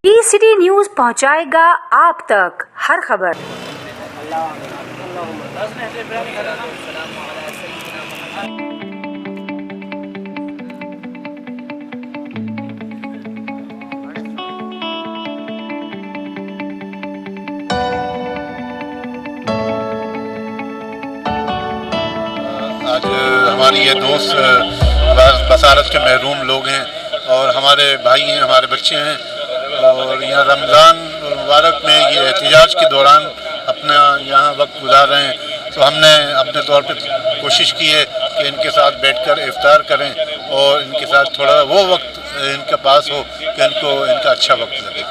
City news पहुंचाएगा आप तक हर खबर। आज हमारी ये दोस्त बसारत के महरूम लोग हैं और हमारे भाई हैं, हमारे बच्चे हैं, और यहाँ रमज़ान मुबारक में ये एहतजाज के दौरान अपना यहाँ वक्त गुजार रहे हैं। तो हमने अपने तौर पे कोशिश की है कि इनके साथ बैठकर इफ्तार करें और इनके साथ थोड़ा वो वक्त इनके पास हो कि इनका अच्छा वक्त लगे।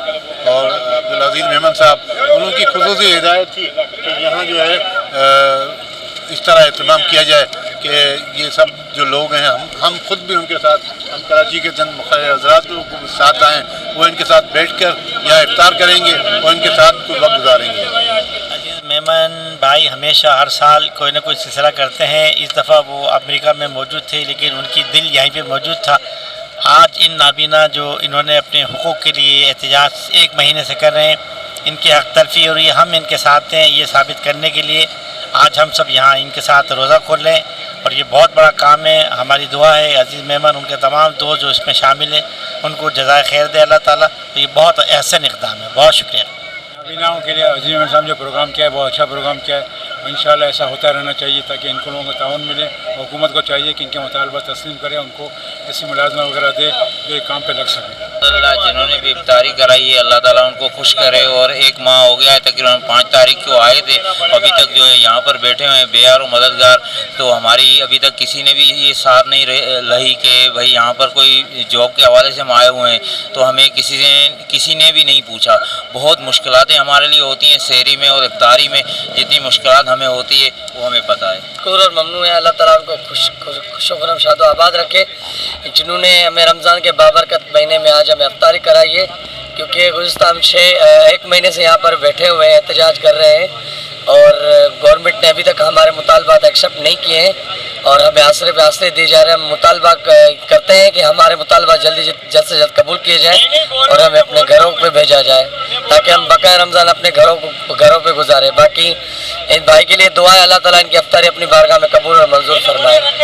और अब्दुल अजीज़ मेमन साहब, उनकी खुसूसी हिदायत थी कि यहाँ जो है इस तरह एहतमाम किया जाए कि ये सब जो लोग हैं, हम खुद भी उनके साथ, हम कराची के चंद मुखर्रर हज़रात को साथ आएँ, वो इनके साथ बैठकर यहाँ इफ्तार करेंगे और इनके साथ कोई वक्त गुजारेंगे। अजीज़ मेमन भाई हमेशा हर साल कोई ना कोई सिलसिला करते हैं। इस दफ़ा वो अमेरिका में मौजूद थे लेकिन उनकी दिल यहीं पे मौजूद था। आज इन नाबीना जो इन्होंने अपने हुकूक़ के लिए एहतजाज 1 महीने से कर रहे हैं, इनकी हक़ तलफ़ी हो रही है, हम इनके साथ हैं, ये साबित करने के लिए आज हम सब यहाँ इनके साथ रोज़ा खोल लें और ये बहुत बड़ा काम है। हमारी दुआ है अजीज़ मेमन, उनके तमाम दोस्त जो इसमें शामिल हैं, उनको जज़ाए खैर दे अल्लाह ताला। तो ये बहुत अहसन इक़दाम है, बहुत शुक्रिया। नाबीनाओं के लिए अजीज़ मेमन साहब जो प्रोग्राम किया है बहुत अच्छा प्रोग्राम किया है। इंशाअल्लाह ऐसा होता रहना चाहिए ताकि इनको लोगों को ताउन मिले। हुकूमत को चाहिए कि इनके मुतालबा तस्लीम करे, उनको ऐसी मुलाजमा वगैरह दे जो एक काम पे लग सके। जिन्होंने भी इफ्तारी कराई है अल्लाह ताला उनको खुश करे। और 1 माह हो गया है, तकरीबन 5 तारीख को आए थे, अभी तक जो है यहाँ पर बैठे हुए हैं बेयार और मददगार। तो हमारी अभी तक किसी ने भी ये सार नहीं लही कि भाई यहाँ पर कोई जॉब के हवाले से हम आए हुए हैं। तो हमें किसी ने भी नहीं पूछा। बहुत मुश्किलातें हमारे लिए होती हैं सहरी में और इफ्तारी में, जितनी मुश्किलात हमें होती है वो हमें पता है। शुक्र और ममनू है, अल्लाह ताला उनको खुश शादो आबाद रखे, जिन्होंने हमें रमज़ान के बाबरकत महीने में आज हमें इफ्तारी कराई है। क्योंकि गुज़िश्ता हम 1 महीने से यहाँ पर बैठे हुए हैं, एहतजाज कर रहे हैं और गवर्नमेंट ने अभी तक हमारे मुतालबात एक्सेप्ट नहीं किए हैं और हमें आसरे पे आसरे दिए जा रहे हैं। हम मुतालबा करते हैं कि हमारे मुतालबा जल्द से जल्द कबूल किए जाएँ और हमें अपने घरों पे भेजा जाए ताकि हम बकाया रमज़ान अपने घरों पे गुजारें। बाकी इन भाई के लिए दुआ है, अल्लाह ताला इनकी इफ्तारी अपनी बारगाह में कबूल और मंजूर फरमाए।